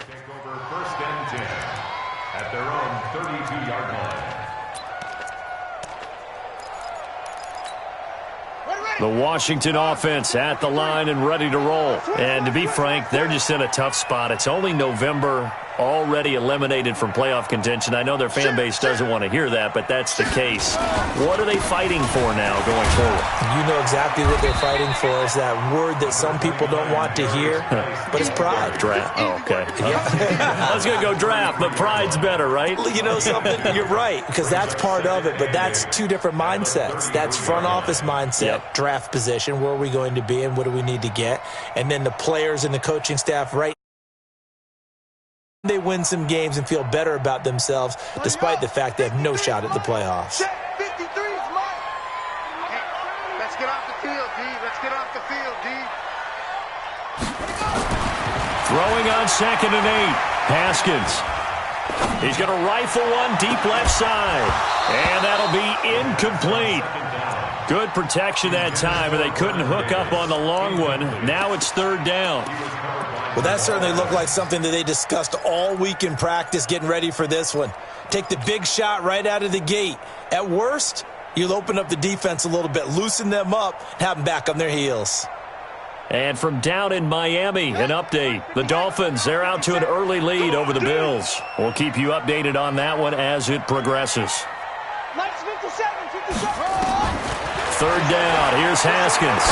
Take over first and 10 at their own 32-yard line. The Washington offense at the line and ready to roll. And to be frank, they're just in a tough spot. It's only November, already eliminated from playoff contention. I know their fan base doesn't want to hear that, but that's the case. What are they fighting for now going forward? You know exactly what they're fighting for. Is that word that some people don't want to hear, but it's pride. Draft. Oh, okay. I was going to go draft, but pride's better, right? You know something? You're right, because that's part of it, but that's two different mindsets. That's front office mindset, draft position, where are we going to be and what do we need to get, and then the players and the coaching staff right. They win some games and feel better about themselves despite the fact they have no shot at the playoffs. 53 is mine. Let's get off the field, D. Let's get off the field, D. Throwing on 2nd and 8. Haskins. He's going to rifle one deep left side. And that'll be incomplete. Good protection that time, and they couldn't hook up on the long one. Now it's 3rd down. Well, that certainly looked like something that they discussed all week in practice getting ready for this one. Take the big shot right out of the gate. At worst, you'll open up the defense a little bit, loosen them up, have them back on their heels. And from down in Miami, an update. The Dolphins, they're out to an early lead over the Bills. We'll keep you updated on that one as it progresses. 3rd down. Here's Haskins.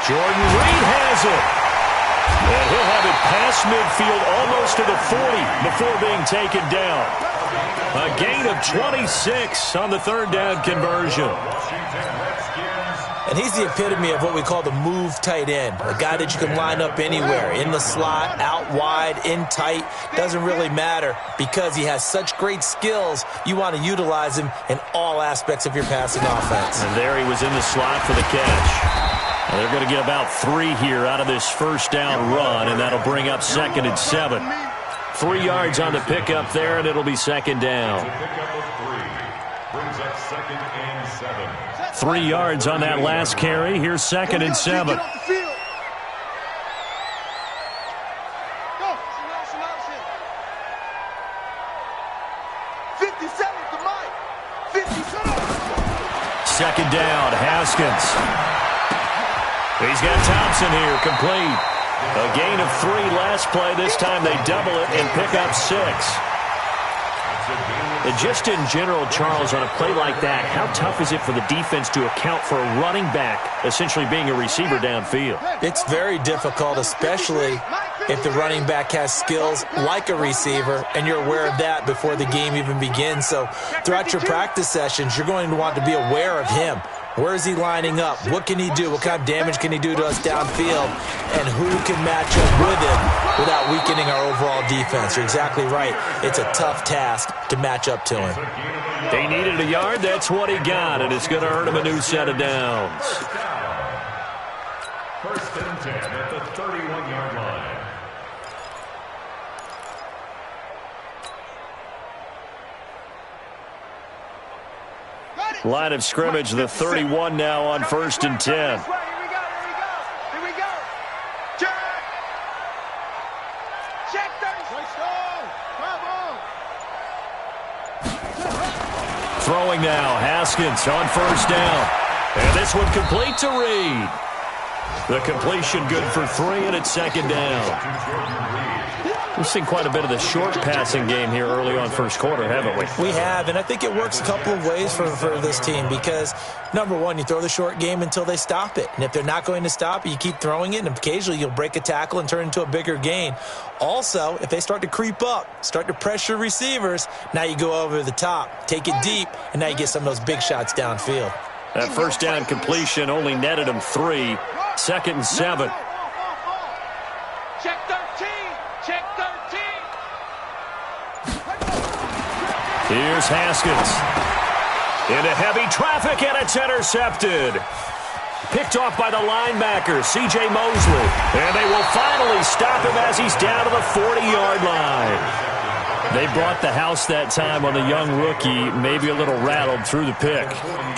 Jordan Reed has it. And he'll have it past midfield almost to the 40 before being taken down. A gain of 26 on the 3rd down conversion. And he's the epitome of what we call the move tight end. A guy that you can line up anywhere, in the slot, out wide, in tight. Doesn't really matter because he has such great skills. You want to utilize him in all aspects of your passing offense. And there he was in the slot for the catch. And they're going to get about 3 here out of this 1st down run, and that'll bring up 2nd and 7. 3 yards on the pickup there, and it'll be 2nd down. 3 yards on that last carry. Here's 2nd and 7. Second down, Haskins. He's got Thompson here, complete. A gain of 3 last play. This time they double it and pick up 6. And just in general, Charles, on a play like that, how tough is it for the defense to account for a running back essentially being a receiver downfield? It's very difficult, especially if the running back has skills like a receiver, and you're aware of that before the game even begins. So throughout your practice sessions, you're going to want to be aware of him. Where is he lining up? What can he do? What kind of damage can he do to us downfield? And who can match up with him without weakening our overall defense? You're exactly right. It's a tough task to match up to him. They needed a yard. That's what he got, and it's going to earn him a new set of downs. 1st and 10 at the 31-yard line. Line of scrimmage, the 31 now on 1st and 10. Here we go. Check. Check 30. Throwing now, Haskins on 1st down. And this one complete to Reed. The completion good for 3, and it's 2nd down. We've seen quite a bit of the short passing game here early on 1st quarter, haven't we? We have, and I think it works a couple of ways for this team because, number one, you throw the short game until they stop it. And if they're not going to stop it, you keep throwing it, and occasionally you'll break a tackle and turn into a bigger gain. Also, if they start to creep up, start to pressure receivers, now you go over the top, take it deep, and now you get some of those big shots downfield. That 1st down completion only netted him 3. 2nd and 7. Check 13. Check 13. Here's Haskins. Into heavy traffic, and it's intercepted. Picked off by the linebacker, C.J. Mosley. And they will finally stop him as he's down to the 40-yard line. They brought the house that time on the young rookie, maybe a little rattled through the pick.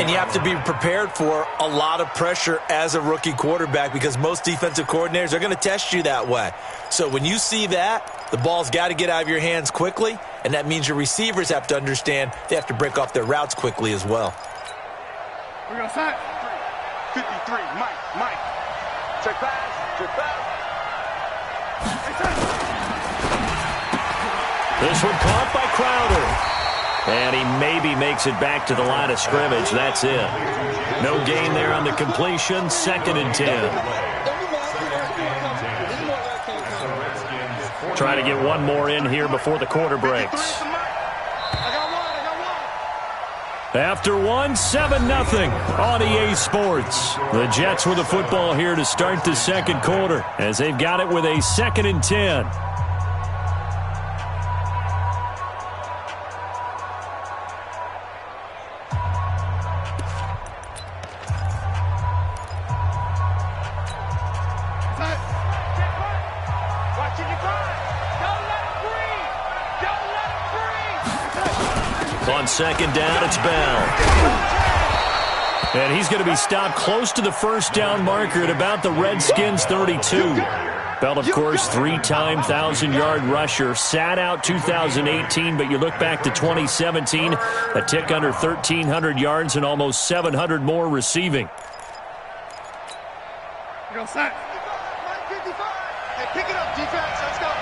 And you have to be prepared for a lot of pressure as a rookie quarterback because most defensive coordinators are going to test you that way. So when you see that, the ball's got to get out of your hands quickly, and that means your receivers have to understand they have to break off their routes quickly as well. We're going to set. 53, Mike. Check pass. This one caught by Crowder. And he maybe makes it back to the line of scrimmage. That's it. No gain there on the completion. 2nd and 10. Try to get one more in here before the quarter breaks. After one, 7-0 on EA Sports. The Jets with the football here to start the second quarter as they've got it with a 2nd and 10. On 2nd down, it's Bell. And he's going to be stopped close to the first down marker at about the Redskins' 32. Bell, of course, 3-time 1,000-yard rusher. Sat out 2018, but you look back to 2017, a tick under 1,300 yards and almost 700 more receiving. Go set. 55. Hey, pick it up, defense. Let's go.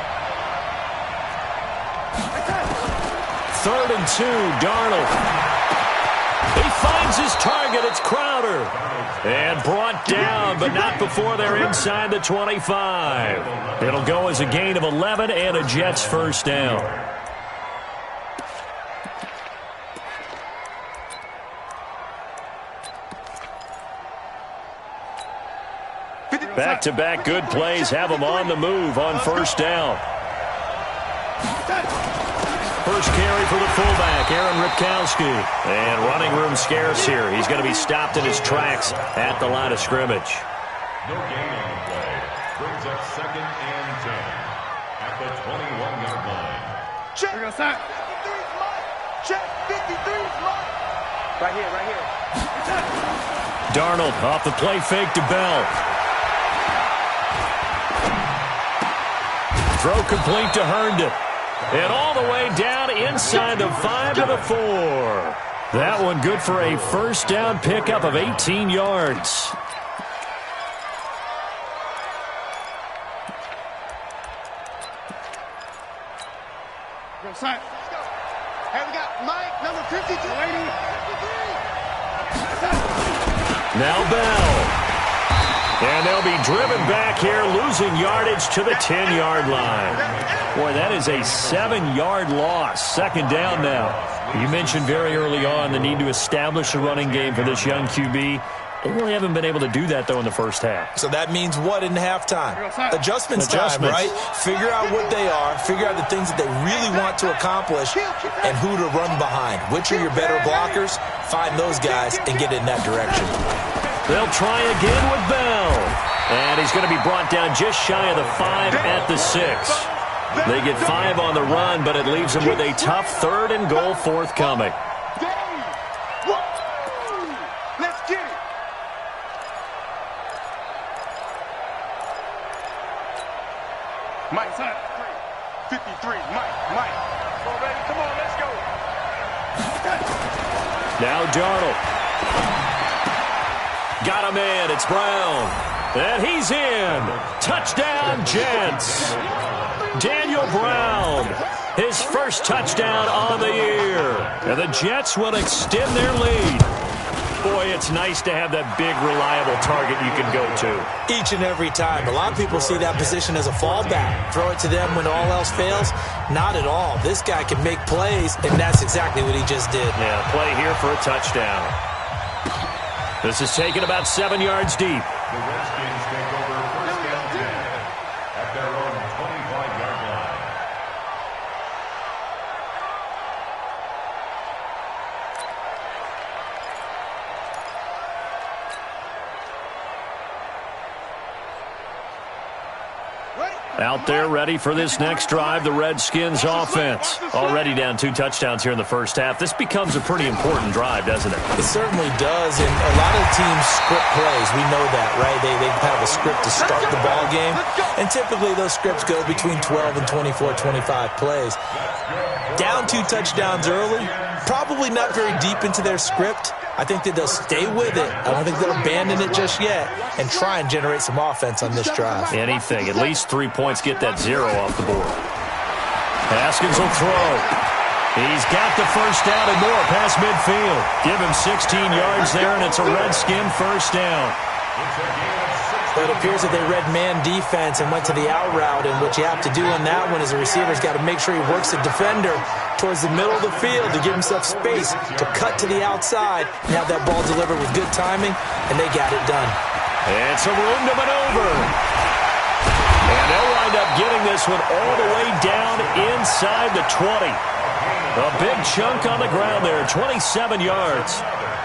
3rd and 2, Darnold. He finds his target. It's Crowder. And brought down, but not before they're inside the 25. It'll go as a gain of 11 and a Jets first down. Back-to-back good plays have them on the move on first down. First carry for the fullback, Aaron Ripkowski. And running room scarce here. He's going to be stopped in his tracks at the line of scrimmage. No gain on the play. Brings up 2nd and 10 at the 21-yard line. Check. 53's Mike. Check. 53's Mike. Right here. Darnold off the play fake to Bell. Throw complete to Herndon. And all the way down inside the 5 to the 4. That one good for a first down pickup of 18 yards. Go side. Hey, we got Mike, number 52. 53. Now Bell. And they'll be driven back here, losing yardage to the 10-yard line. Boy, that is a 7-yard loss. 2nd down now. You mentioned very early on the need to establish a running game for this young QB. They really haven't been able to do that, though, in the first half. So that means what in halftime? Adjustments time, right? Figure out what they are. Figure out the things that they really want to accomplish and who to run behind. Which are your better blockers? Find those guys and get in that direction. They'll try again with Bell. And he's going to be brought down just shy of the 5 at the 6. They get 5 on the run, but it leaves them with a tough 3rd and goal forthcoming. Let's get it. Mike, 53, Mike. Already, come on, let's go. Now Darnold. Got him in. It's Brown. And he's in. Touchdown, Jets. Daniel Brown. His first touchdown on the year. And the Jets will extend their lead. Boy, it's nice to have that big, reliable target you can go to. Each and every time. A lot of people see that position as a fallback. Throw it to them when all else fails. Not at all. This guy can make plays, and that's exactly what he just did. Yeah, play here for a touchdown. This is taken about 7 yards deep. The Redskins take over first down 10 at their own 25-yard line. Right. Out there ready for this next drive, the Redskins offense. Already down 2 touchdowns here in the first half. This becomes a pretty important drive, doesn't it? It certainly does, and a lot of teams script plays. We know that, right? They have a script to start the ball game, and typically those scripts go between 12 and 24, 25 plays. Down 2 touchdowns early, probably not very deep into their script. I think that they'll stay with it. I don't think they'll abandon it just yet and try and generate some offense on this drive. Anything. At least 3 points. Get that 0 off the board. Haskins will throw. He's got the first down and more past midfield. Give him 16 yards there, and it's a Redskin first down. But it appears that they read man defense and went to the out route, and what you have to do on that one is the receiver's got to make sure he works the defender towards the middle of the field to give himself space to cut to the outside and have that ball delivered with good timing, and they got it done. It's a room to maneuver. And they'll wind up getting this one all the way down inside the 20. A big chunk on the ground there, 27 yards.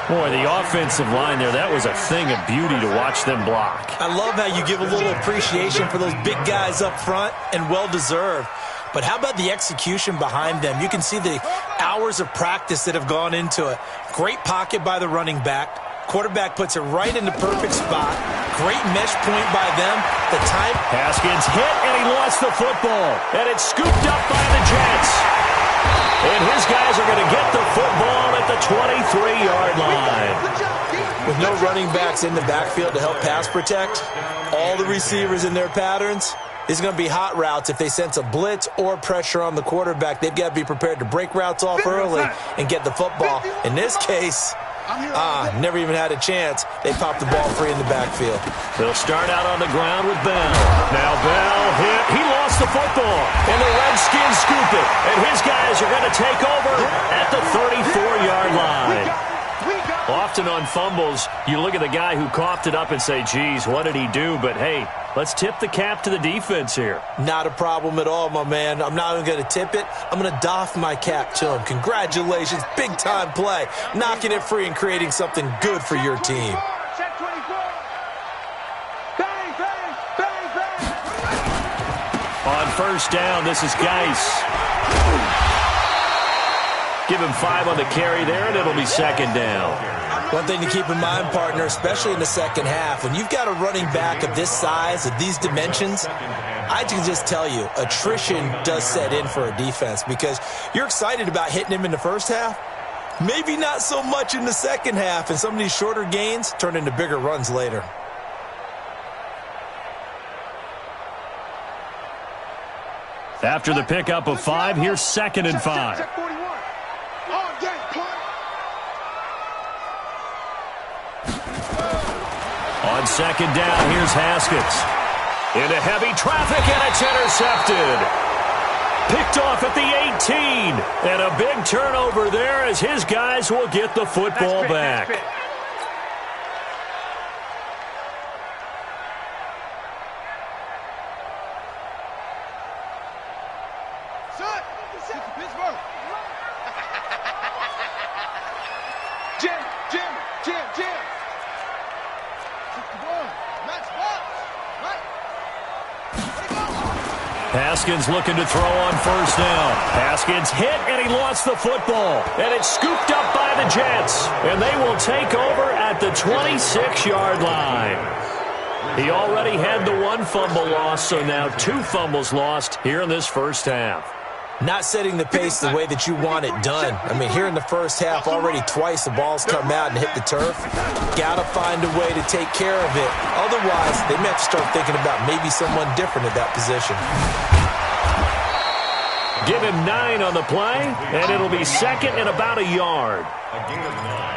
Boy, the offensive line there, that was a thing of beauty to watch them block. I love how you give a little appreciation for those big guys up front, and well-deserved. But how about the execution behind them? You can see the hours of practice that have gone into it. Great pocket by the running back. Quarterback puts it right in the perfect spot. Great mesh point by them. The time. Haskins hit, and he lost the football. And it's scooped up by the Jets. And his guys are going to get the football at the 23-yard line. With no running backs in the backfield to help pass protect, all the receivers in their patterns, it's going to be hot routes. If they sense a blitz or pressure on the quarterback, they've got to be prepared to break routes off early and get the football. In this case, never even had a chance. They popped the ball free in the backfield. They'll start out on the ground with Bell. Now Bell hit. He lost the football. And the Redskins scoop it. And his guys are going to take over at the 34-yard line. Often on fumbles, you look at the guy who coughed it up and say, geez, what did he do? But, hey, let's tip the cap to the defense here. Not a problem at all, my man. I'm not even going to tip it. I'm going to doff my cap to him. Congratulations. Big-time play. Knocking it free and creating something good for your team. On first down, this is Geis. Give him 5 on the carry there, and it'll be second down. One thing to keep in mind, partner, especially in the second half, when you've got a running back of this size, of these dimensions, I can just tell you, attrition does set in for a defense because you're excited about hitting him in the first half. Maybe not so much in the second half, and some of these shorter gains turn into bigger runs later. After the pickup of 5, here's 2nd and 5. On second down, here's Haskins. Into heavy traffic, and it's intercepted. Picked off at the 18. And a big turnover there as his guys will get the football back. Haskins looking to throw on first down. Haskins hit, and he lost the football. And it's scooped up by the Jets. And they will take over at the 26-yard line. He already had the 1 fumble loss, so now 2 fumbles lost here in this first half. Not setting the pace the way that you want it done. I mean, here in the first half, already twice the ball's come out and hit the turf. Got to find a way to take care of it. Otherwise, they may have to start thinking about maybe someone different at that position. Give him 9 on the play, and it'll be second and about a yard. A gain of 9.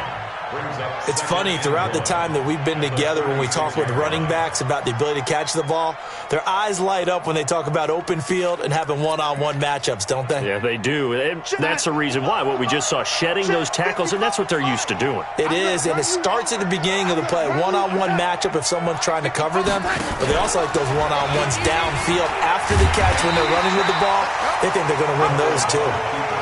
It's funny, throughout the time that we've been together when we talk with running backs about the ability to catch the ball, their eyes light up when they talk about open field and having one-on-one matchups, don't they? Yeah, they do. And that's the reason why. What we just saw, shedding those tackles, and that's what they're used to doing. It is, and it starts at the beginning of the play. One-on-one matchup if someone's trying to cover them, but they also like those one-on-ones downfield after the catch when they're running with the ball. They think they're going to win those too.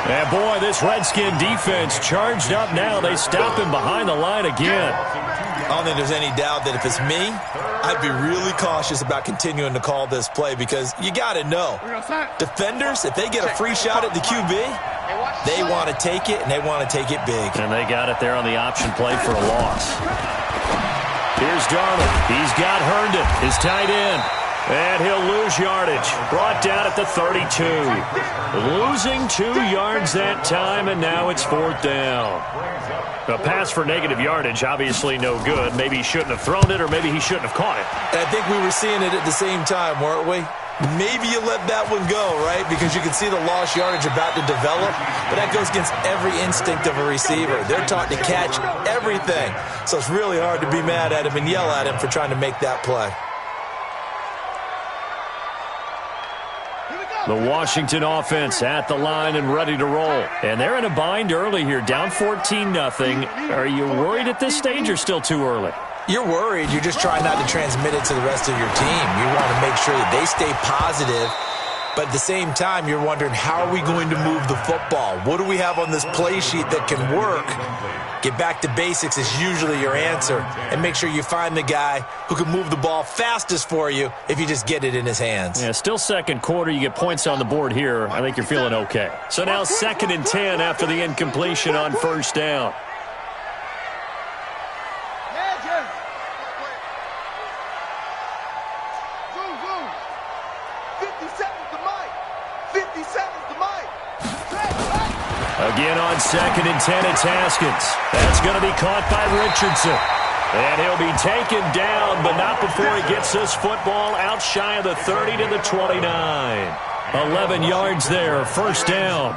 And boy, this Redskin defense charged up now. They stop him behind behind the line again. I don't think there's any doubt that if it's me, I'd be really cautious about continuing to call this play because you got to know, defenders, if they get a free shot at the QB, they want to take it, and they want to take it big. And they got it there on the option play for a loss. Here's Darnold. He's got Herndon, his tight end. And he'll lose yardage. Brought down at the 32. Losing 2 yards that time, and now it's 4th down. A pass for negative yardage, obviously no good. Maybe he shouldn't have thrown it, or maybe he shouldn't have caught it. And I think we were seeing it at the same time, weren't we? Maybe you let that one go, right? Because you can see the lost yardage about to develop. But that goes against every instinct of a receiver. They're taught to catch everything. So it's really hard to be mad at him and yell at him for trying to make that play. The Washington offense at the line and ready to roll. And they're in a bind early here, down 14-0. Are you worried at this stage or still too early? You're worried. You're just trying not to transmit it to the rest of your team. You want to make sure that they stay positive. But at the same time, you're wondering, how are we going to move the football? What do we have on this play sheet that can work? Get back to basics is usually your answer. And make sure you find the guy who can move the ball fastest for you if you just get it in his hands. Yeah, still second quarter. You get points on the board here. I think you're feeling okay. So now 2nd and 10 after the incompletion on 1st down. Again on 2nd and 10, it's Haskins. That's going to be caught by Richardson. And he'll be taken down, but not before he gets this football out shy of the 30 to the 29. 11 yards there, 1st down.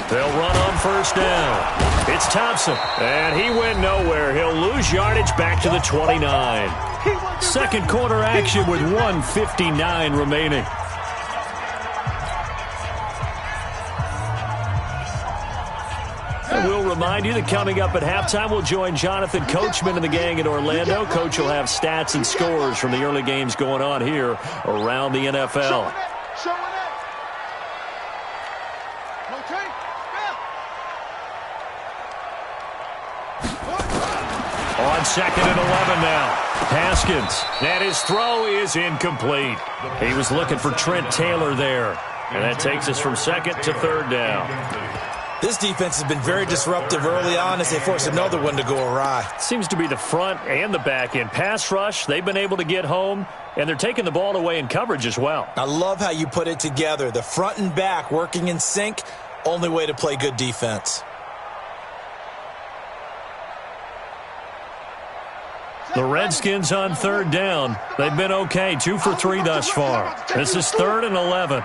They'll run on 1st down. It's Thompson, and he went nowhere. He'll lose yardage back to the 29. 2nd quarter action with 1:59 remaining. And we'll remind you that coming up at halftime, we'll join Jonathan Coachman and the gang in Orlando. Coach will have stats and scores from the early games going on here around the NFL. On 2nd and 11 now. Haskins. And his throw is incomplete. He was looking for Trent Taylor there. And that takes us from 2nd to 3rd down. This defense has been very disruptive early on as they force another one to go awry. Seems to be the front and the back end. Pass rush, they've been able to get home, and they're taking the ball away in coverage as well. I love how you put it together. The front and back working in sync, only way to play good defense. The Redskins on 3rd down. They've been okay, 2 for 3 thus far. This is 3rd and 11.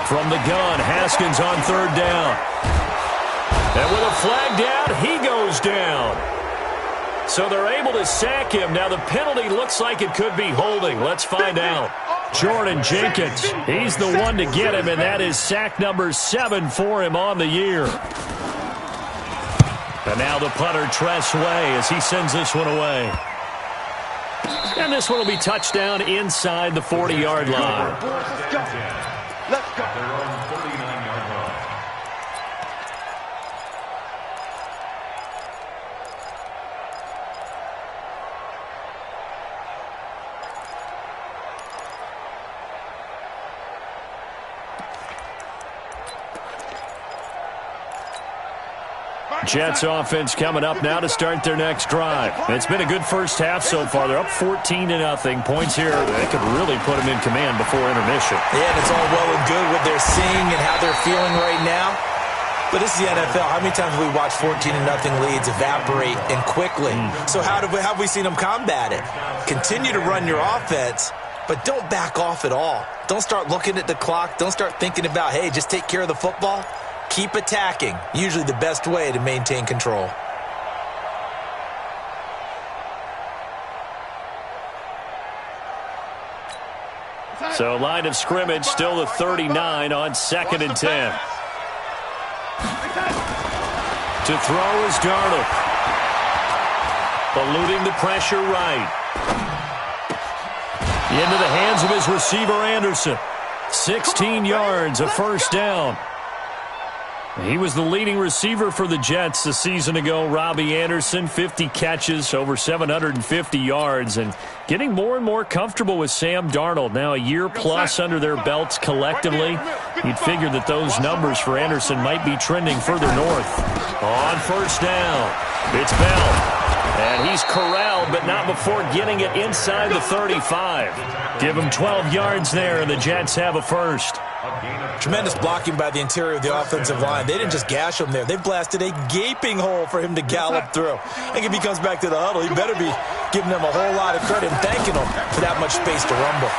From the gun, Haskins on 3rd down. And with a flag down, he goes down. So they're able to sack him. Now the penalty looks like it could be holding. Let's find out. Jordan Jenkins, he's the one to get him, and that is sack number 7 for him on the year. And now the punter, Tress Way, as he sends this one away. And this one will be touchdown inside the 40-yard line. Let's go. Their own 39-yard line. Jets offense coming up now to start their next drive. It's been a good first half so far. They're up 14-0. Points here, they could really put them in command before intermission. Yeah, and it's all well and good what they're seeing and how they're feeling right now. But this is the NFL. How many times have we watched 14-0 leads evaporate and quickly? So how have we seen them combat it? Continue to run your offense, but don't back off at all. Don't start looking at the clock. Don't start thinking about, hey, just take care of the football. Keep attacking. Usually the best way to maintain control. So line of scrimmage still the 39 on 2nd and 10. To throw is Darnold. Eluding the pressure right. Into the hands of his receiver, Anderson. 16 yards, a first down. He was the leading receiver for the Jets a season ago. Robbie Anderson, 50 catches, over 750 yards, and getting more and more comfortable with Sam Darnold. Now a year plus under their belts collectively. You'd figure that those numbers for Anderson might be trending further north. On first down, it's Bell. And he's corralled, but not before getting it inside the 35. Give him 12 yards there, and the Jets have a first. Tremendous blocking by the interior of the offensive line. They didn't just gash him there. They blasted a gaping hole for him to gallop through. I think if he comes back to the huddle, he better be giving them a whole lot of credit and thanking them for that much space to rumble.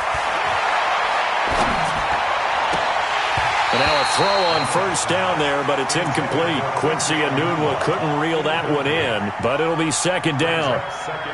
And now a throw on first down there, but it's incomplete. Quincy Enunwa couldn't reel that one in, but it'll be second down.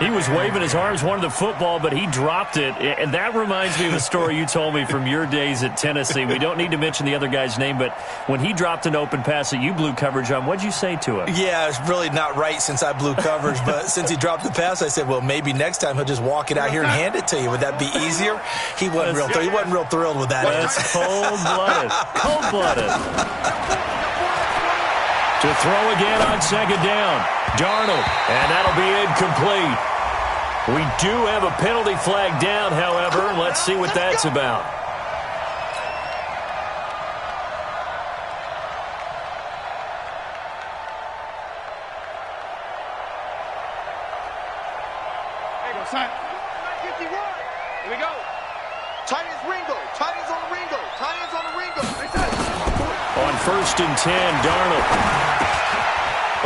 He was waving his arms, wanted the football, but he dropped it. And that reminds me of a story you told me from your days at Tennessee. We don't need to mention the other guy's name, but when he dropped an open pass that you blew coverage on, what'd you say to him? Yeah, it's really not right since I blew coverage, but since he dropped the pass, I said, well, maybe next time he'll just walk it out here and hand it to you. Would that be easier? He wasn't real thrilled with that. That's cold-blooded. Cold-blooded. To throw again on second down. Darnold, and that'll be incomplete. We do have a penalty flag down, however. Let's see what that's about. Here we go. Tight ends Ringo. Tight ends on the Ringo. Tight ends on the Ringo. On first and 10, Darnold.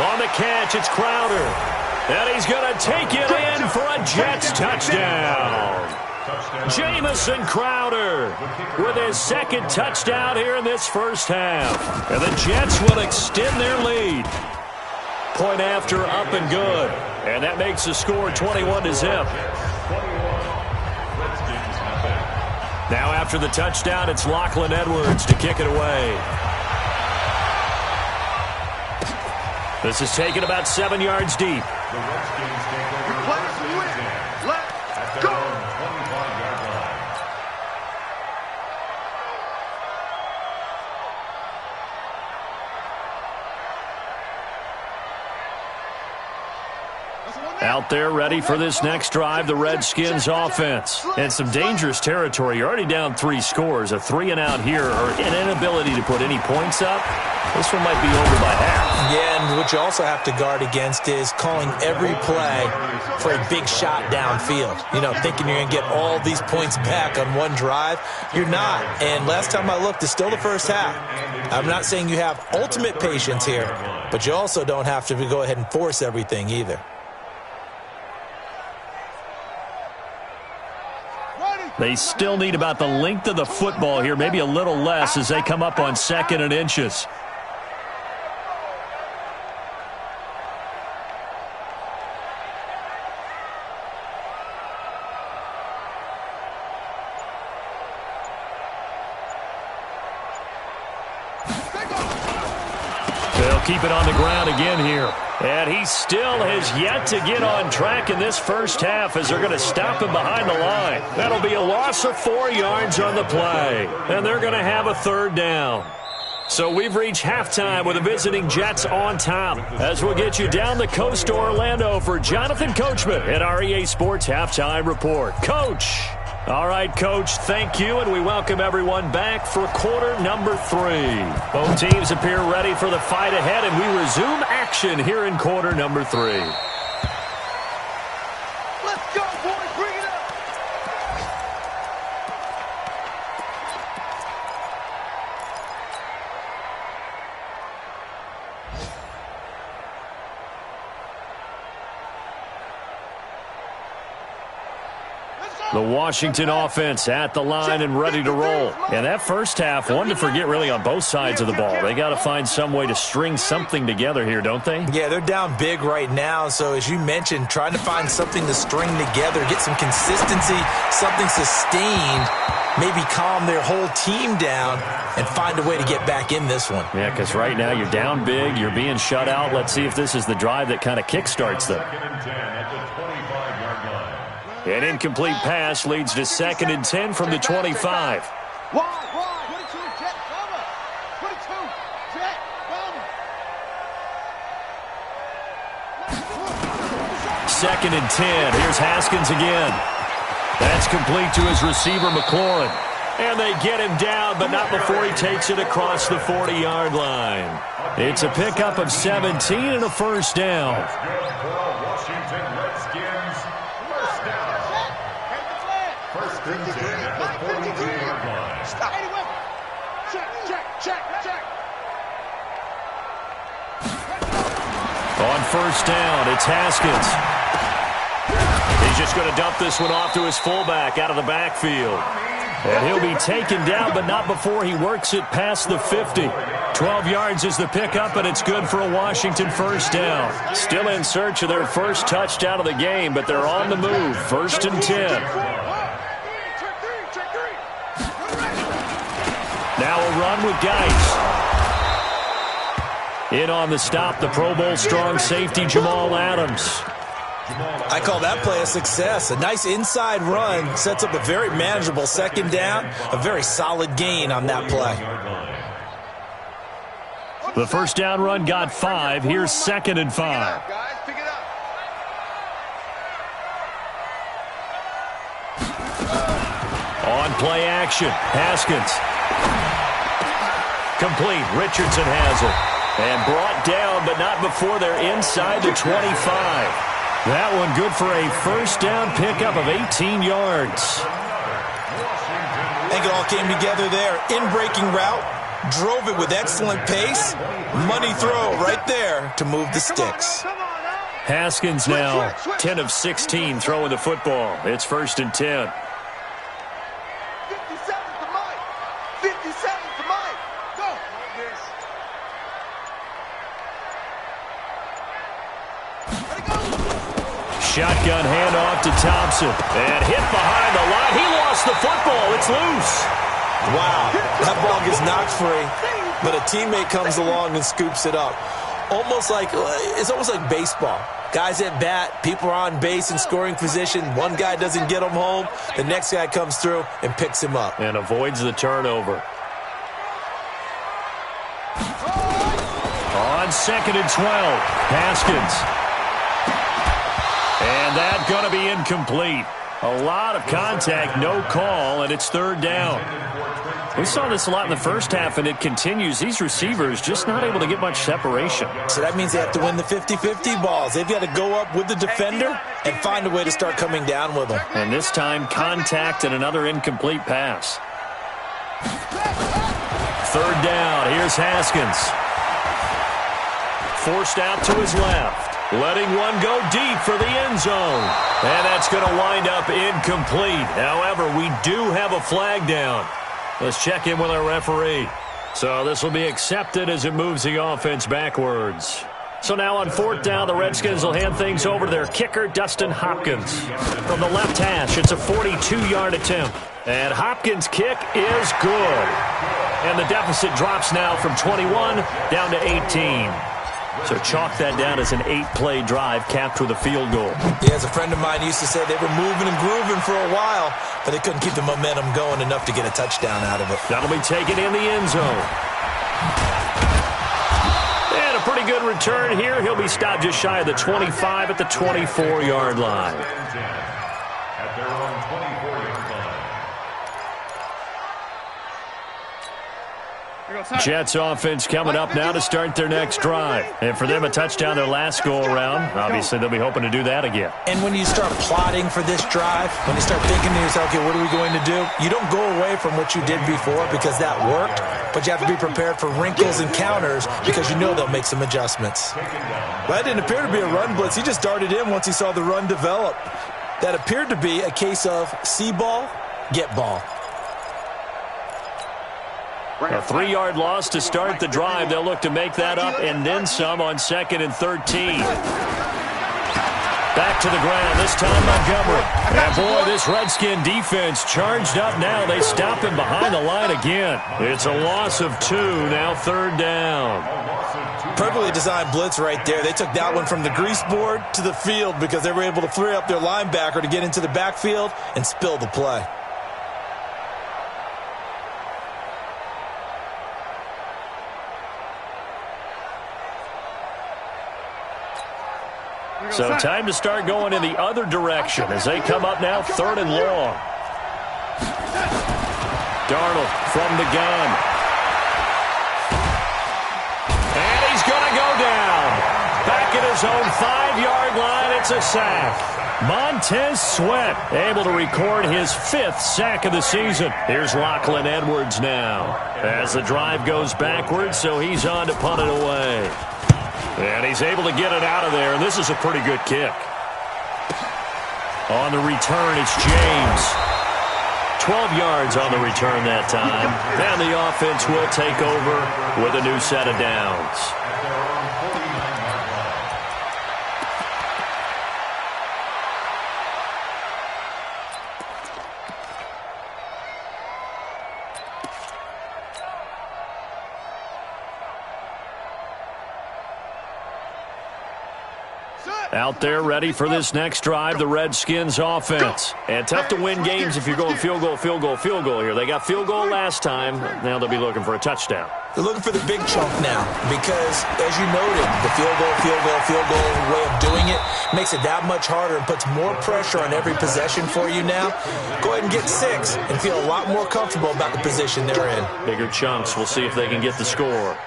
On the catch, it's Crowder. And he's going to take it in for a Jets touchdown. Jamison Crowder with his second touchdown here in this first half. And the Jets will extend their lead. Point after, up and good. And that makes the score 21-0. Now after the touchdown, it's Lachlan Edwards to kick it away. This is taken about 7 yards deep. Let's go. Out there ready for this next drive, the Redskins offense. And some dangerous territory. You're already down 3 scores. A 3-and-out here, or an inability to put any points up. This one might be over by half. Yeah, and what you also have to guard against is calling every play for a big shot downfield. You know, thinking you're going to get all these points back on one drive. You're not. And last time I looked, it's still the first half. I'm not saying you have ultimate patience here, but you also don't have to go ahead and force everything either. They still need about the length of the football here, maybe a little less as they come up on 2nd and inches. They'll keep it on the ground again here. And he still has yet to get on track in this first half as they're going to stop him behind the line. That'll be a loss of 4 yards on the play. And they're going to have a 3rd down. So we've reached halftime with the visiting Jets on top. As we'll get you down the coast to Orlando for Jonathan Coachman at our EA Sports Halftime Report. Coach. All right, Coach, thank you, and we welcome everyone back for quarter number 3. Both teams appear ready for the fight ahead, and we resume action here in quarter number 3. Let's go, boys. Bring it up. The Washington offense at the line and ready to roll. And that first half, one to forget really on both sides of the ball. They got to find some way to string something together here, don't they? Yeah, they're down big right now. So as you mentioned, trying to find something to string together, get some consistency, something sustained, maybe calm their whole team down and find a way to get back in this one. Yeah, because right now you're down big, you're being shut out. Let's see if this is the drive that kind of kickstarts them. An incomplete pass leads to 2nd and 10 from the 25. Second and 10. Here's Haskins again. That's complete to his receiver, McLaurin. And they get him down, but not before he takes it across the 40-yard line. It's a pickup of 17 and a first down. That's good for a Washington Redskins first down. First and 10 at the 42-yard line. Check. On first down, it's Haskins. He's just going to dump this one off to his fullback out of the backfield. And he'll be taken down, but not before he works it past the 50. 12 yards is the pickup, and it's good for a Washington first down. Still in search of their first touchdown of the game, but they're on the move. First and 10. Now a run with Geis. In on the stop, the Pro Bowl strong safety, Jamal Adams. I call that play a success. A nice inside run sets up a very manageable second down. A very solid gain on that play. The first down run got 5. Here's 2nd and 5. On play action, Haskins. Complete. Richardson has it. And brought down, but not before they're inside the 25. That one good for a first down pickup of 18 yards. I think it all came together there. In-breaking route, drove it with excellent pace. Money throw right there to move the sticks. Haskins now 10 of 16 throwing the football. It's first and 10. 50 seconds to Mike. 50 seconds to Mike. Go. Shotgun handoff to Thompson. And hit behind the line. He lost the football. It's loose. Wow, that ball gets knocked free, but a teammate comes along and scoops it up. It's almost like baseball. Guys at bat, people are on base in scoring position. One guy doesn't get him home. The next guy comes through and picks him up. And avoids the turnover. On 2nd and 12, Haskins. And that's going to be incomplete. A lot of contact, no call, and it's third down. We saw this a lot in the first half, and it continues. These receivers just not able to get much separation. So that means they have to win the 50-50 balls. They've got to go up with the defender and find a way to start coming down with them. And this time, contact and another incomplete pass. Third down, here's Haskins. Forced out to his left. Letting one go deep for the end zone. And that's going to wind up incomplete. However, we do have a flag down. Let's check in with our referee. So this will be accepted as it moves the offense backwards. So now on fourth down, the Redskins will hand things over to their kicker, Dustin Hopkins. From the left hash, it's a 42-yard attempt. And Hopkins' kick is good. And the deficit drops now from 21 down to 18. So chalk that down as an 8-play drive capped with a field goal. Yeah, as a friend of mine used to say, they were moving and grooving for a while, but they couldn't keep the momentum going enough to get a touchdown out of it. That'll be taken in the end zone. And a pretty good return here. He'll be stopped just shy of the 25 at the 24-yard line. At their own 24-yard line. Jets offense coming up now to start their next drive. And for them, a touchdown their last go-around. Obviously, they'll be hoping to do that again. And when you start plotting for this drive, when you start thinking to yourself, okay, what are we going to do? You don't go away from what you did before because that worked, but you have to be prepared for wrinkles and counters because you know they'll make some adjustments. That didn't appear to be a run blitz. He just darted in once he saw the run develop. That appeared to be a case of see ball, get ball. A 3-yard loss to start the drive. They'll look to make that up and then some on 2nd and 13. Back to the ground, this time Montgomery. And boy, this Redskin defense charged up now. They stop him behind the line again. It's a loss of 2, now 3rd down. Perfectly designed blitz right there. They took that one from the grease board to the field because they were able to free up their linebacker to get into the backfield and spill the play. So time to start going in the other direction as they come up now 3rd and long. Darnold from the gun. And he's going to go down. Back at his own 5-yard line, it's a sack. Montez Sweat able to record his 5th sack of the season. Here's Lachlan Edwards now as the drive goes backwards, so he's on to punt it away. And he's able to get it out of there, and this is a pretty good kick. On the return, it's James. 12 yards on the return that time. And the offense will take over with a new set of downs. Out there ready for this next drive, the Redskins offense. And tough to win games if you're going field goal, field goal, field goal here. They got field goal last time. Now they'll be looking for a touchdown. They're looking for the big chunk now because, as you noted, the field goal way of doing it makes it that much harder and puts more pressure on every possession for you now. Go ahead and get 6 and feel a lot more comfortable about the position they're in. Bigger chunks. We'll see if they can get the score.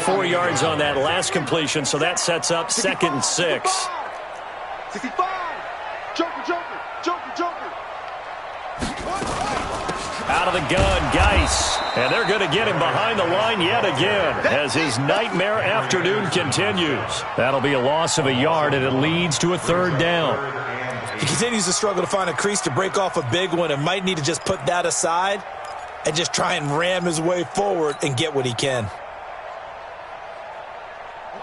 4 yards on that last completion, so that sets up 2nd and 6. 65. Joker. Out of the gun, Geis. And they're going to get him behind the line yet again as his nightmare afternoon continues. That'll be a loss of a yard, and it leads to a 3rd down. He continues to struggle to find a crease to break off a big one and might need to just put that aside and just try and ram his way forward and get what he can.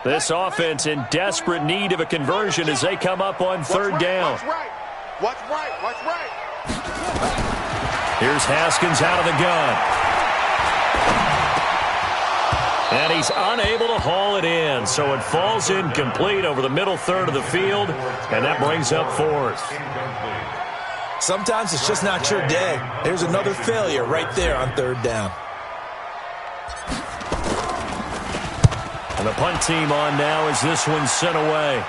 This offense in desperate need of a conversion as they come up on 3rd down. Watch right. Here's Haskins out of the gun. And he's unable to haul it in, so it falls incomplete over the middle 3rd of the field, and that brings up 4th. Sometimes it's just not your day. There's another failure right there on 3rd down. And the punt team on now as this one's sent away.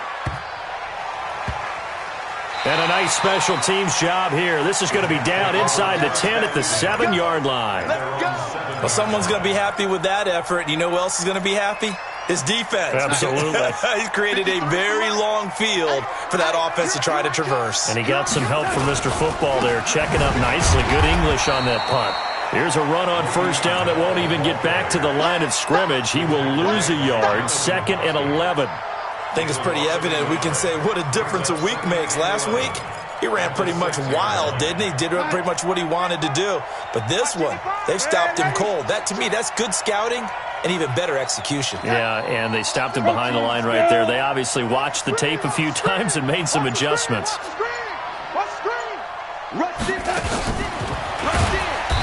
And a nice special teams job here. This is going to be down inside the 10 at the 7-yard line. Well, someone's going to be happy with that effort. You know who else is going to be happy? His defense. Absolutely. He's created a very long field for that offense to try to traverse. And he got some help from Mr. Football there, checking up nicely. Good English on that punt. Here's a run on 1st down that won't even get back to the line of scrimmage. He will lose a yard, 2nd and 11. I think it's pretty evident. We can say what a difference a week makes. Last week, he ran pretty much wild, didn't he? Did pretty much what he wanted to do. But this one, they've stopped him cold. That, to me, that's good scouting and even better execution. Yeah, and they stopped him behind the line right there. They obviously watched the tape a few times and made some adjustments.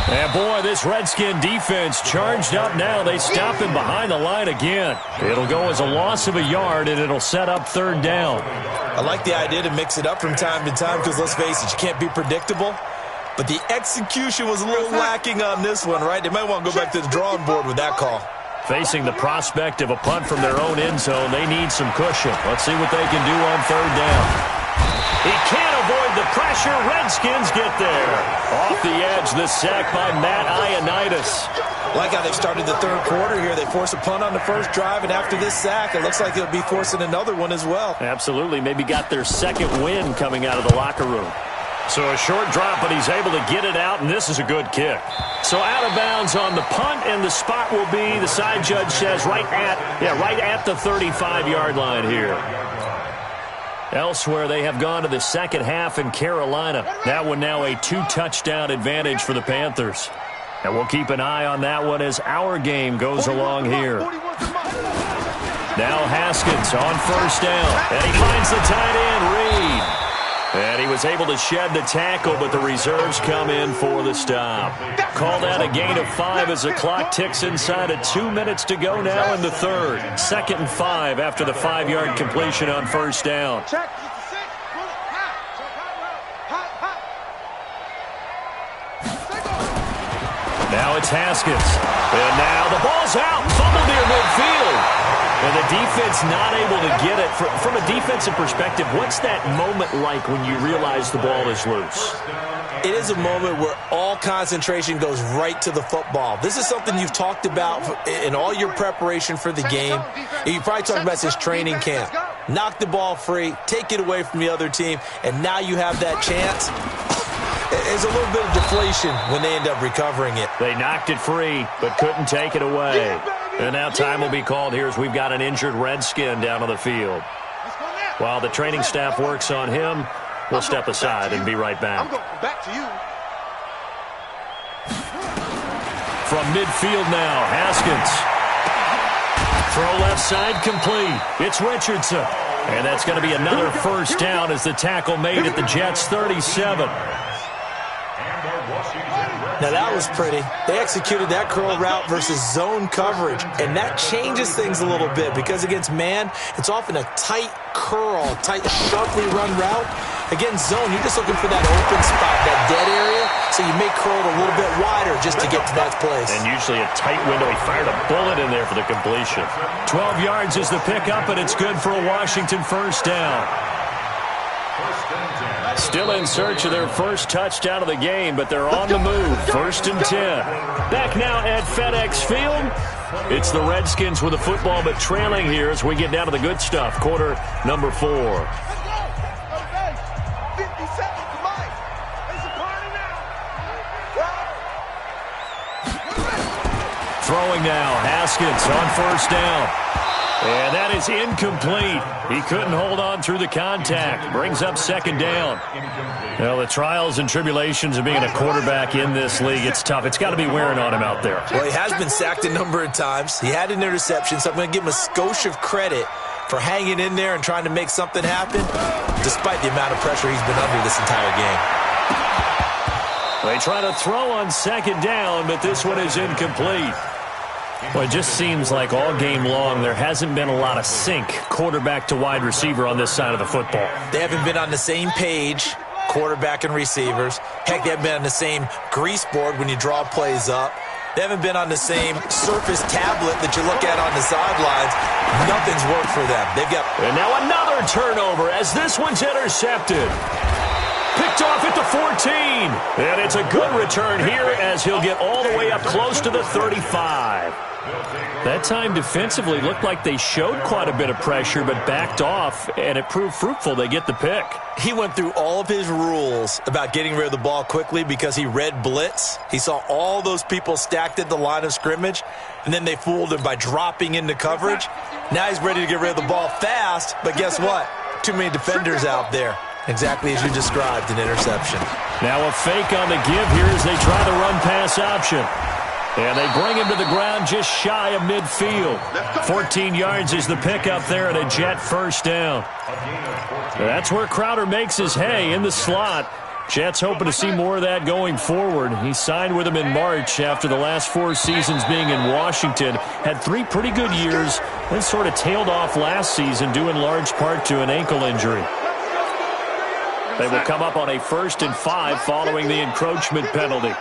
And boy, this Redskin defense charged up now. They stop him behind the line again. It'll go as a loss of a yard, and it'll set up 3rd down. I like the idea to mix it up from time to time because, let's face it, you can't be predictable. But the execution was a little lacking on this one, right? They might want to go back to the drawing board with that call. Facing the prospect of a punt from their own end zone, they need some cushion. Let's see what they can do on 3rd down. He can't avoid the pressure. Redskins get there. Off the edge, the sack by Matt Ioannidis. Like how they've started the 3rd quarter here. They force a punt on the 1st drive, and after this sack, it looks like they'll be forcing another one as well. Absolutely. Maybe got their 2nd win coming out of the locker room. So a short drop, but he's able to get it out, and this is a good kick. So out of bounds on the punt, and the spot will be, the side judge says, right at the 35-yard line here. Elsewhere, they have gone to the 2nd half in Carolina. That one now a 2-touchdown advantage for the Panthers. And we'll keep an eye on that one as our game goes along here. Now Haskins on first down. And he finds the tight end, Reed. And he was able to shed the tackle, but the reserves come in for the stop. Called out a gain of 5 as the clock ticks inside of 2 minutes to go now in the third. 2nd and 5 after the 5-yard completion on first down. Now it's Haskins. And now the ball's out. Fumble near midfield. And the defense not able to get it. From a defensive perspective, what's that moment like when you realize the ball is loose? It is a moment where all concentration goes right to the football. This is something you've talked about in all your preparation for the game. You probably talked about this training camp. Knock the ball free, take it away from the other team, and now you have that chance. There's a little bit of deflation when they end up recovering it. They knocked it free, but couldn't take it away. And now time will be called here as we've got an injured Redskin down on the field. While the training staff works on him, we'll step aside and be right back. I'm going back to you. From midfield now, Haskins. Throw left side complete. It's Richardson. And that's going to be another first down as the tackle made at the Jets' 37. Now that was pretty. They executed that curl route versus zone coverage, and that changes things a little bit because against man, it's often a tight curl, tight, sharply run route. Against zone, you're just looking for that open spot, that dead area, so you may curl it a little bit wider just to get to that place. And usually a tight window. He fired a bullet in there for the completion. 12 yards is the pickup, and it's good for a Washington first down. Still in search of their first touchdown of the game, but they're on the move. 1st and 10. Back now at FedEx Field. It's the Redskins with the football, but trailing here as we get down to the good stuff. Quarter number 4. Throwing now. Haskins on first down. And that is incomplete. He couldn't hold on through the contact. Brings up 2nd down. Well, the trials and tribulations of being a quarterback in this league, it's tough. It's got to be wearing on him out there. Well, he has been sacked a number of times. He had an interception, so I'm going to give him a skosh of credit for hanging in there and trying to make something happen, despite the amount of pressure he's been under this entire game. They try to throw on 2nd down, but this one is incomplete. Well, it just seems like all game long there hasn't been a lot of sync quarterback to wide receiver on this side of the football. They haven't been on the same page, quarterback and receivers. Heck, they haven't been on the same grease board when you draw plays up. They haven't been on the same Surface tablet that you look at on the sidelines. Nothing's worked for them. They've got... And now another turnover as this one's intercepted. Picked off at the 14. And it's a good return here as he'll get all the way up close to the 35. That time defensively looked like they showed quite a bit of pressure but backed off, and it proved fruitful. They get the pick. He went through all of his rules about getting rid of the ball quickly because he read blitz. He saw all those people stacked at the line of scrimmage, and then they fooled him by dropping into coverage. Now he's ready to get rid of the ball fast, but guess what? Too many defenders out there. Exactly as you described, an interception. Now a fake on the give here as they try the run-pass option. And they bring him to the ground just shy of midfield. 14 yards is the pickup there at a Jet first down. That's where Crowder makes his hay in the slot. Jets hoping to see more of that going forward. He signed with them in March after the last 4 seasons being in Washington. Had 3 pretty good years, then sort of tailed off last season due in large part to an ankle injury. They will come up on a 1st and 5 following the encroachment penalty.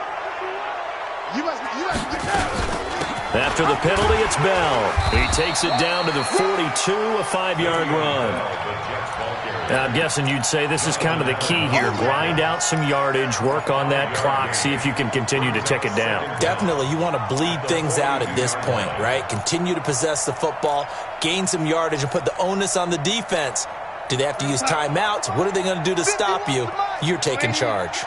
After the penalty, it's Bell. He takes it down to the 42, a 5-yard run. Now, I'm guessing you'd say this is kind of the key here. Grind out some yardage, work on that clock, see if you can continue to tick it down. Definitely, you want to bleed things out at this point, right? Continue to possess the football, gain some yardage, and put the onus on the defense. Do they have to use timeouts? What are they going to do to stop you? You're taking charge.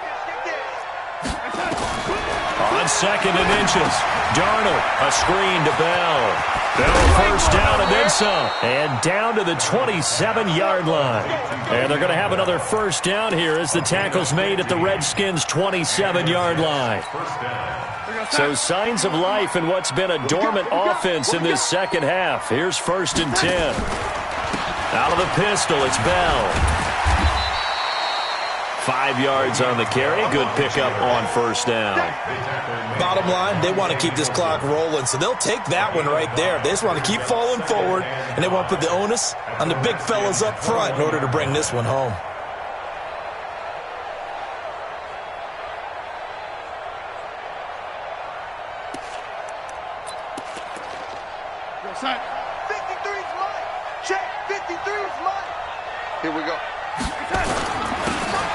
On 2nd and inches, Darnold, a screen to Bell. First down and then some. And down to the 27-yard line. And they're going to have another first down here as the tackle's made at the Redskins' 27-yard line. So signs of life in what's been a dormant offense in this second half. Here's 1st and 10. Out of the pistol, it's Bell. 5 yards on the carry. Good pickup on 1st down. Bottom line, they want to keep this clock rolling, so they'll take that one right there. They just want to keep falling forward, and they want to put the onus on the big fellas up front in order to bring this one home. Here we go.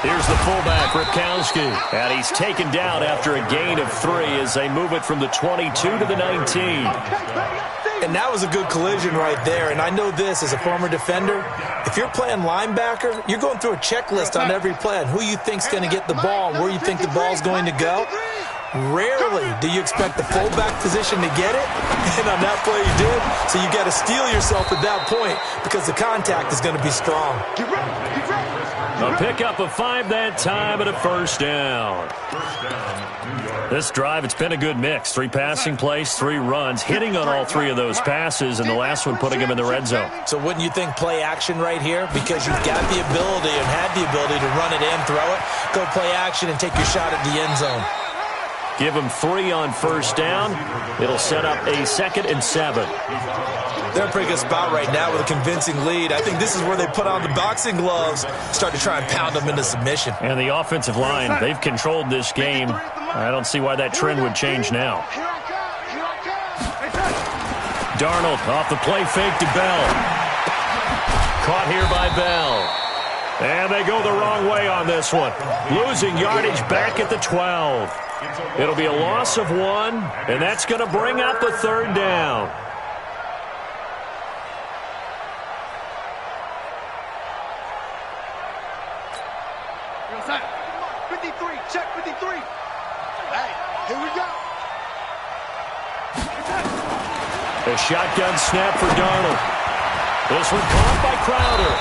Here's the fullback, Ripkowski. And he's taken down after a gain of 3 as they move it from the 22 to the 19. And that was a good collision right there. And I know this as a former defender. If you're playing linebacker, you're going through a checklist on every play on who you think's going to get the ball and where you think the ball's going to go. Rarely do you expect the fullback position to get it, and on that play you did. So you got to steel yourself at that point because the contact is going to be strong. A pickup of 5 that time and a first down. This drive, it's been a good mix. 3 passing plays, 3 runs, hitting on all 3 of those passes, and the last one putting him in the red zone. So wouldn't you think play action right here? Because you've got the ability and had the ability to run it in, throw it, go play action, and take your shot at the end zone. Give him 3 on 1st down. It'll set up a 2nd and 7. They're in a pretty good spot right now with a convincing lead. I think this is where they put on the boxing gloves, start to try and pound them into submission. And the offensive line, they've controlled this game. I don't see why that trend would change now. Darnold off the play fake to Bell. Caught here by Bell. And they go the wrong way on this one. Losing yardage back at the 12. It'll be a loss of 1, and that's going to bring up the 3rd down. Check 53. Hey, here we go. A shotgun snap for Darnold. This one caught by Crowder.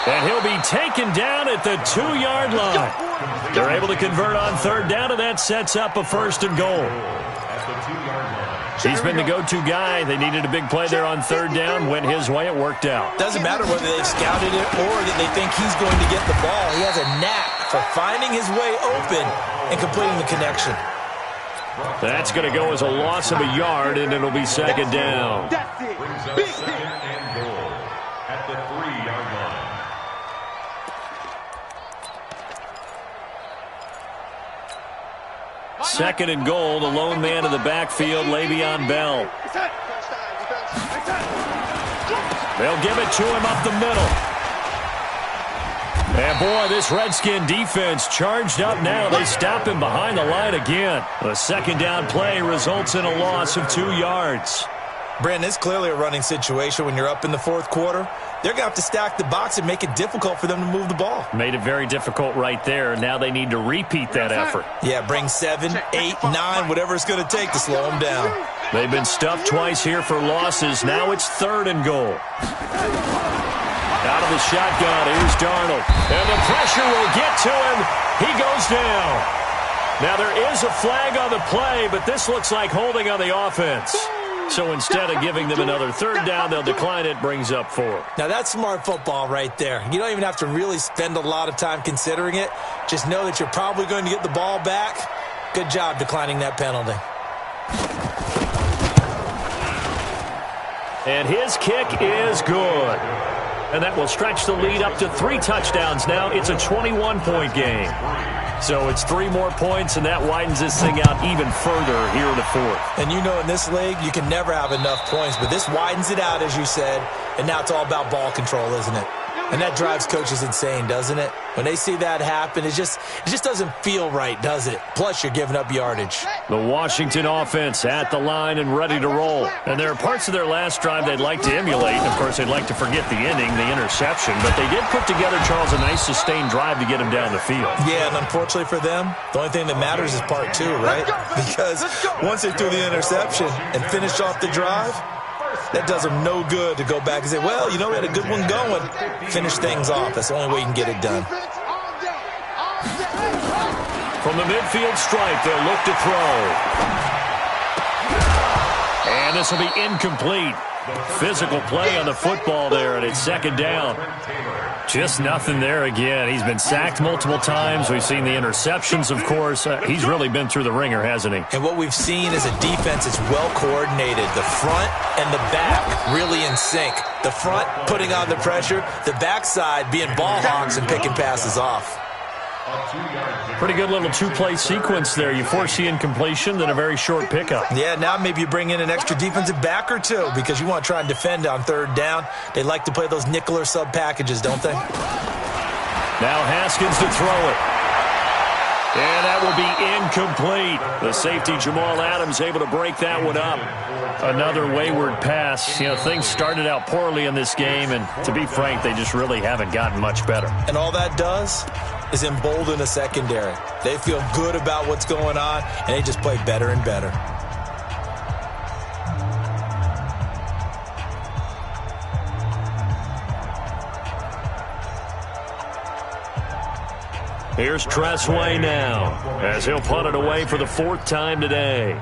And he'll be taken down at the 2-yard line. They're able to convert on 3rd down, and that sets up a 1st and goal. He's been the go-to guy. They needed a big play there on 3rd down. Went his way. It worked out. Doesn't matter whether they've scouted it or that they think he's going to get the ball. He has a knack for finding his way open and completing the connection. That's going to go as a loss of a yard, and it'll be 2nd down. That's it. Big hit. And goal at the 3-yard line. Second and goal, the lone man in the backfield, Le'Veon Bell. They'll give it to him up the middle. And boy, this Redskin defense charged up now. They stop him behind the line again. The 2nd down play results in a loss of 2 yards. Brandon, it's clearly a running situation when you're up in the 4th quarter. They're going to have to stack the box and make it difficult for them to move the ball. Made it very difficult right there. Now they need to repeat that effort. Yeah, bring 7, 8, 9, whatever it's going to take to slow them down. They've been stuffed twice here for losses. Now it's 3rd and goal. Out of the shotgun, here's Darnold. And the pressure will get to him. He goes down. Now there is a flag on the play, but this looks like holding on the offense. So instead of giving them another 3rd down, they'll decline it, brings up 4. Now that's smart football right there. You don't even have to really spend a lot of time considering it. Just know that you're probably going to get the ball back. Good job declining that penalty. And his kick is good. And that will stretch the lead up to 3 touchdowns now. It's a 21-point game. So it's 3 more points, and that widens this thing out even further here in the 4th. And you know in this league, you can never have enough points, but this widens it out, as you said, and now it's all about ball control, isn't it? And that drives coaches insane, doesn't it? When they see that happen, it just doesn't feel right, does it? Plus, you're giving up yardage. The Washington offense at the line and ready to roll. And there are parts of their last drive they'd like to emulate. Of course, they'd like to forget the ending, the interception. But they did put together, Charles, a nice sustained drive to get him down the field. Yeah, and unfortunately for them, the only thing that matters is part 2, right? Because once they threw the interception and finished off the drive, That does them no good to go back and say, well, you know, we had a good one going. Finish things off. That's the only way you can get it done. From the midfield stripe, they'll look to throw. And this will be incomplete. Physical play on the football there, and it's second down. Just nothing there again. He's been sacked multiple times. We've seen the interceptions, of course. He's really been through the ringer, hasn't he? And what we've seen is a defense that's well coordinated. The front and the back really in sync. The front putting on the pressure, the backside being ball hawks and picking passes off. Pretty good little two-play sequence there. You force the incompletion, then a very short pickup. Yeah, now maybe you bring in an extra defensive back or two because you want to try and defend on third down. They like to play those nickel or sub packages, don't they? Now Haskins to throw it. And that will be incomplete. The safety, Jamal Adams, able to break that one up. Another wayward pass. You know, things started out poorly in this game, and to be frank, they just really haven't gotten much better. And all that does is embolden the secondary. They feel good about what's going on, and they just play better and better. Here's Tressway now, as he'll punt it away for the fourth time today.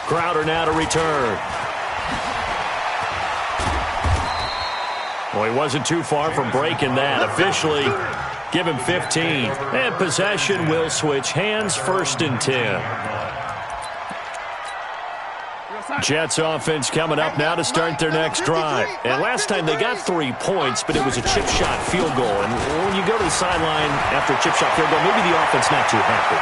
Crowder now to return. Well, he wasn't too far from breaking that. Officially, give him 15. And possession will switch hands, 1st and 10. Jets offense coming up now to start their next drive. And last time they got 3 points, but it was a chip shot field goal. And when you go to the sideline after a chip shot field goal, maybe the offense not too happy.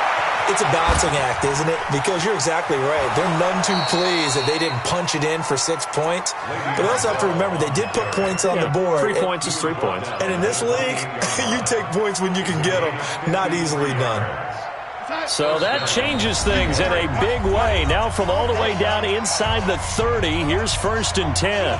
It's a balancing act, isn't it? Because you're exactly right. They're none too pleased that they didn't punch it in for 6 points. But they also have to remember they did put points on the board. 3 points is 3 points. And in this league, you take points when you can get them. Not easily done. So that changes things in a big way. Now from all the way down inside the 30, here's 1st and 10.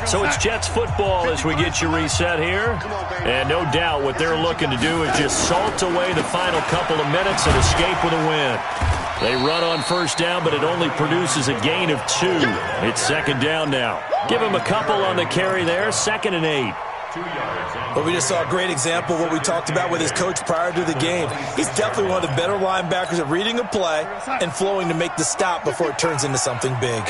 So it's Jets football as we get you reset here. And no doubt what they're looking to do is just salt away the final couple of minutes and escape with a win. They run on 1st down, but it only produces a gain of 2. It's 2nd down now. Give him a couple on the carry there, 2nd and 8. Well, we just saw a great example of what we talked about with his coach prior to the game. He's definitely one of the better linebackers at reading a play and flowing to make the stop before it turns into something big.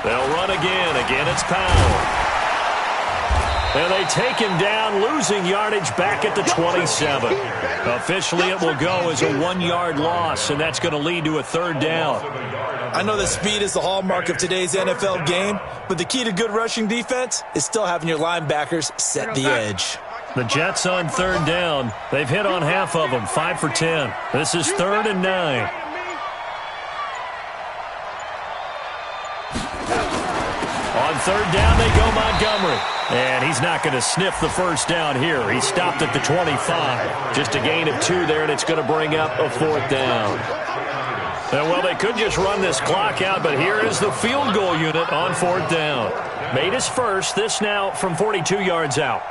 They'll run again. Again, it's Powell. And they take him down, losing yardage back at the 27. Officially, it will go as a 1-yard loss, and that's going to lead to a 3rd down. I know that speed is the hallmark of today's NFL game, but the key to good rushing defense is still having your linebackers set the edge. The Jets on 3rd down. They've hit on half of them, 5 for 10. This is 3rd and 9. On 3rd down, they go Montgomery. And he's not going to sniff the 1st down here. He stopped at the 25. Just a gain of 2 there, and it's going to bring up a 4th down. And, well, they could just run this clock out, but here is the field goal unit on 4th down. Made his first. This now from 42 yards out.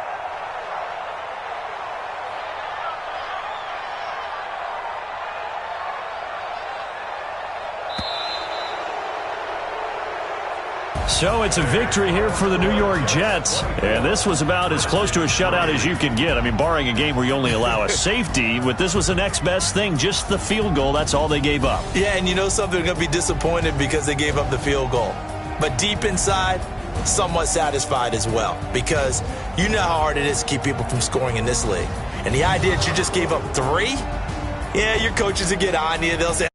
So it's a victory here for the New York Jets, and this was about as close to a shutout as you can get. I mean, barring a game where you only allow a safety, but this was the next best thing, just the field goal. That's all they gave up. Yeah, and you know something, they're going to be disappointed because they gave up the field goal. But deep inside, somewhat satisfied as well, because you know how hard it is to keep people from scoring in this league. And the idea that you just gave up 3, yeah, your coaches will get on you. They'll say,